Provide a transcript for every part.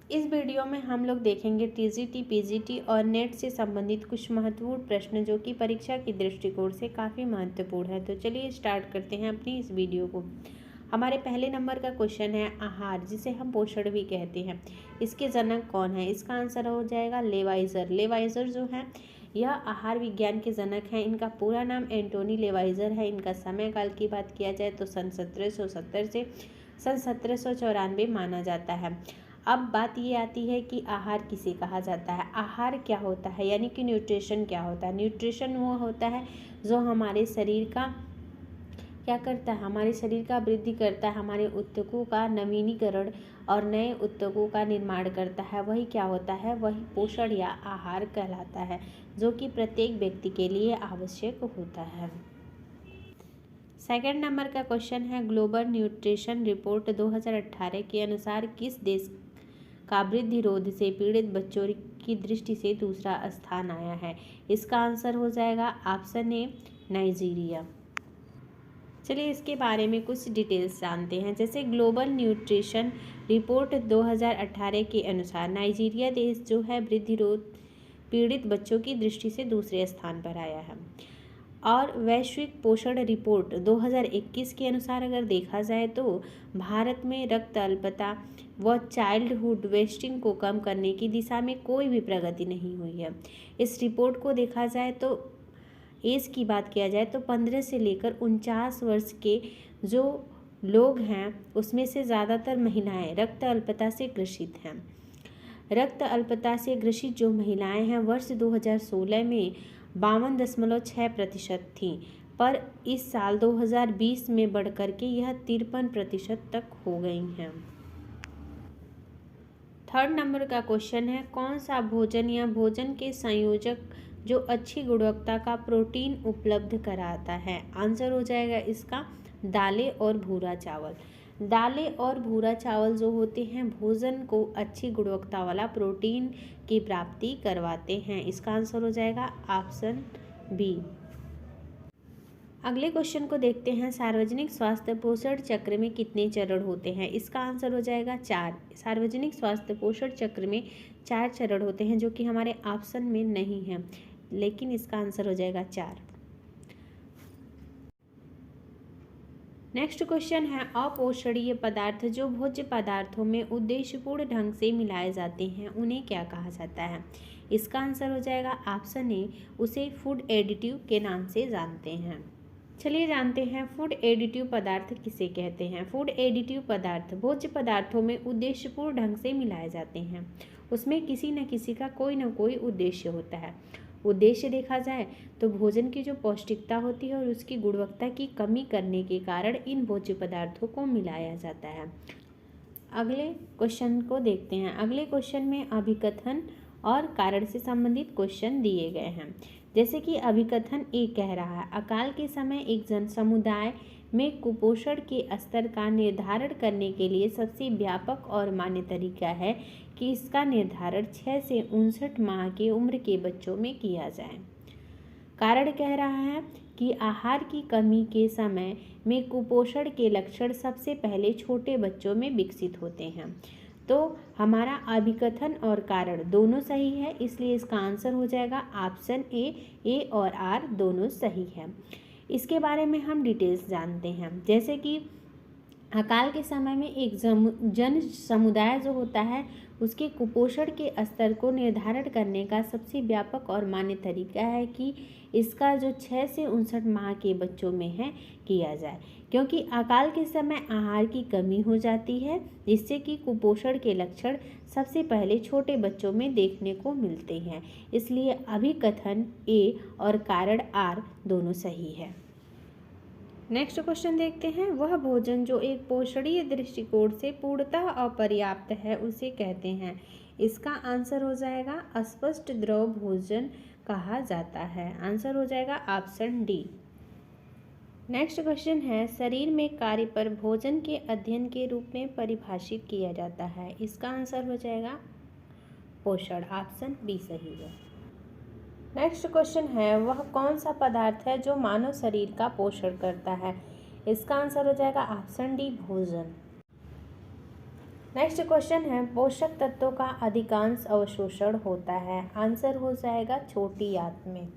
इस वीडियो में हम लोग देखेंगे टीजीटी, पीजीटी और नेट से संबंधित कुछ महत्वपूर्ण प्रश्न जो कि परीक्षा की दृष्टिकोण से काफ़ी महत्वपूर्ण है। तो चलिए स्टार्ट करते हैं अपनी इस वीडियो को। हमारे पहले नंबर का क्वेश्चन है आहार, जिसे हम पोषण भी कहते हैं। इसके जनक कौन है? इसका आंसर हो जाएगा लेवाइजर। लेवाइजर जो है यह आहार विज्ञान के जनक हैं। इनका पूरा नाम एंटोनी लेवाइजर है। इनका समय काल की बात किया जाए तो सन 1770 से सन 1794 माना जाता है। अब बात ये आती है कि आहार किसे कहा जाता है। आहार क्या होता है, यानी कि न्यूट्रिशन क्या होता है। न्यूट्रिशन वो होता है जो हमारे शरीर का क्या करता है, हमारे शरीर का वृद्धि करता है, हमारे ऊतकों का नवीनीकरण और नए ऊतकों का निर्माण करता है। वही क्या होता है, वही पोषण या आहार कहलाता है, जो कि प्रत्येक व्यक्ति के लिए आवश्यक होता है। सेकंड नंबर का क्वेश्चन है ग्लोबल न्यूट्रिशन रिपोर्ट 2018 के अनुसार किस देश का वृद्धि रोध से पीड़ित बच्चों की दृष्टि से दूसरा स्थान आया है? इसका आंसर हो जाएगा ऑप्शन ए नाइजीरिया। चलिए इसके बारे में कुछ डिटेल्स जानते हैं। जैसे ग्लोबल न्यूट्रिशन रिपोर्ट 2018 के अनुसार नाइजीरिया देश जो है वृद्धि रोध पीड़ित बच्चों की दृष्टि से दूसरे स्थान पर आया है। और वैश्विक पोषण रिपोर्ट 2021 के अनुसार अगर देखा जाए तो भारत में रक्त अल्पता व चाइल्डहुड वेस्टिंग को कम करने की दिशा में कोई भी प्रगति नहीं हुई है। इस रिपोर्ट को देखा जाए तो एज की बात किया जाए तो 15 से लेकर 49 वर्ष के जो लोग हैं उसमें से ज़्यादातर महिलाएं रक्त अल्पता से ग्रसित हैं। रक्त अल्पता से ग्रसित जो महिलाएं हैं वर्ष 2016 में 52.6% थीं, पर इस साल 2020 में बढ़कर के यह 53% तक हो गई हैं। थर्ड नंबर का क्वेश्चन है कौन सा भोजन या भोजन के संयोजक जो अच्छी गुणवत्ता का प्रोटीन उपलब्ध कराता है? आंसर हो जाएगा इसका दालें और भूरा चावल। दालें और भूरा चावल जो होते हैं भोजन को अच्छी गुणवत्ता वाला प्रोटीन की प्राप्ति करवाते हैं। इसका आंसर हो जाएगा ऑप्शन बी। अगले क्वेश्चन को देखते हैं सार्वजनिक स्वास्थ्य पोषण चक्र में कितने चरण होते हैं? इसका आंसर हो जाएगा 4। सार्वजनिक स्वास्थ्य पोषण चक्र में 4 चरण होते हैं, जो कि हमारे ऑप्शन में नहीं है, लेकिन इसका आंसर हो जाएगा 4। नेक्स्ट क्वेश्चन है अपोषणीय पदार्थ जो भोज्य पदार्थों में उद्देश्यपूर्ण ढंग से मिलाए जाते हैं उन्हें क्या कहा जाता है? इसका आंसर हो जाएगा ऑप्शन ए, उसे फूड एडिटिव के नाम से जानते हैं। चलिए जानते हैं फूड एडिटिव पदार्थ किसे कहते हैं। फूड एडिटिव पदार्थ भोज्य पदार्थों में उद्देश्यपूर्ण ढंग से मिलाए जाते हैं। उसमें किसी न किसी का कोई न कोई उद्देश्य होता है। उद्देश्य देखा जाए तो भोजन की जो पौष्टिकता होती है और उसकी गुणवत्ता की कमी करने के कारण इन भोज्य पदार्थों को मिलाया जाता है। अगले क्वेश्चन को देखते हैं। अगले क्वेश्चन में अभिकथन और कारण से संबंधित क्वेश्चन दिए गए हैं। जैसे कि अभिकथन ए कह रहा है अकाल के समय एक जन समुदाय में कुपोषण के स्तर का निर्धारण करने के लिए सबसे व्यापक और मान्य तरीका है कि इसका निर्धारण 6 से 59 माह की उम्र के बच्चों में किया जाए। कारण कह रहा है कि आहार की कमी के समय में कुपोषण के लक्षण सबसे पहले छोटे बच्चों में विकसित होते हैं। तो हमारा अभिकथन और कारण दोनों सही है, इसलिए इसका आंसर हो जाएगा ऑप्शन ए और आर दोनों सही है। इसके बारे में हम डिटेल्स जानते हैं। जैसे कि अकाल के समय में एक जन समुदाय जो होता है उसके कुपोषण के स्तर को निर्धारण करने का सबसे व्यापक और मान्य तरीका है कि इसका जो 6 से 59 माह के बच्चों में है किया जाए, क्योंकि अकाल के समय आहार की कमी हो जाती है जिससे कि कुपोषण के लक्षण सबसे पहले छोटे बच्चों में देखने को मिलते हैं। इसलिए अभिकथन ए और कारण आर दोनों सही है। नेक्स्ट क्वेश्चन देखते हैं वह भोजन जो एक पोषणीय दृष्टिकोण से पूर्णतः अपर्याप्त है उसे कहते हैं। इसका आंसर हो जाएगा अस्पष्ट द्रव भोजन कहा जाता है। आंसर हो जाएगा ऑप्शन डी। नेक्स्ट क्वेश्चन है शरीर में कार्य पर भोजन के अध्ययन के रूप में परिभाषित किया जाता है। इसका आंसर हो जाएगा पोषण। ऑप्शन बी सही है। नेक्स्ट क्वेश्चन है वह कौन सा पदार्थ है जो मानव शरीर का पोषण करता है? इसका आंसर हो जाएगा ऑप्शन डी भोजन। नेक्स्ट क्वेश्चन है, पोषक तत्वों का अधिकांश अवशोषण होता है। आंसर हो जाएगा छोटी आंत में।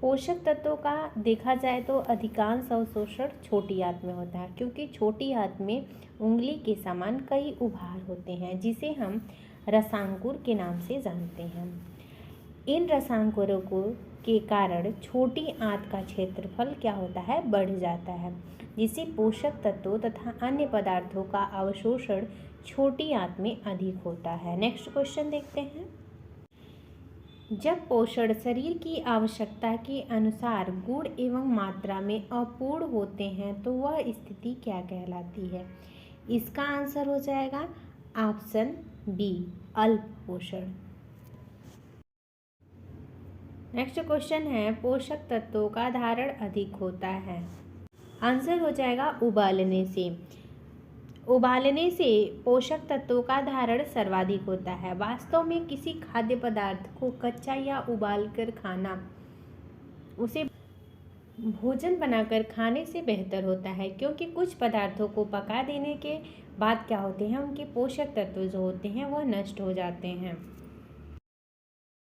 पोषक तत्वों का देखा जाए तो अधिकांश अवशोषण छोटी आंत में होता है, क्योंकि छोटी आंत में उंगली के समान कई उभार होते हैं, जिसे हम रसांकुर के नाम से जानते हैं। इन रसांकुरों के कारण छोटी आंत का क्षेत्रफल क्या होता है, बढ़ जाता है, जिससे पोषक तत्वों तथा अन्य पदार्थों का अवशोषण छोटी आंत में अधिक होता है। नेक्स्ट क्वेश्चन देखते हैं। जब पोषण शरीर की आवश्यकता के अनुसार गुण एवं मात्रा में अपूर्ण होते हैं तो वह स्थिति क्या कहलाती है? इसका आंसर हो जाएगा ऑप्शन बी, अल्प पोषण। नेक्स्ट क्वेश्चन है, पोषक तत्वों का धारण अधिक होता है। आंसर हो जाएगा उबालने से। उबालने से पोषक तत्वों का धारण सर्वाधिक होता है। वास्तव में किसी खाद्य पदार्थ को कच्चा या उबालकर खाना उसे भोजन बनाकर खाने से बेहतर होता है, क्योंकि कुछ पदार्थों को पका देने के बाद क्या होते हैं, उनके पोषक तत्व जो होते हैं वह नष्ट हो जाते हैं।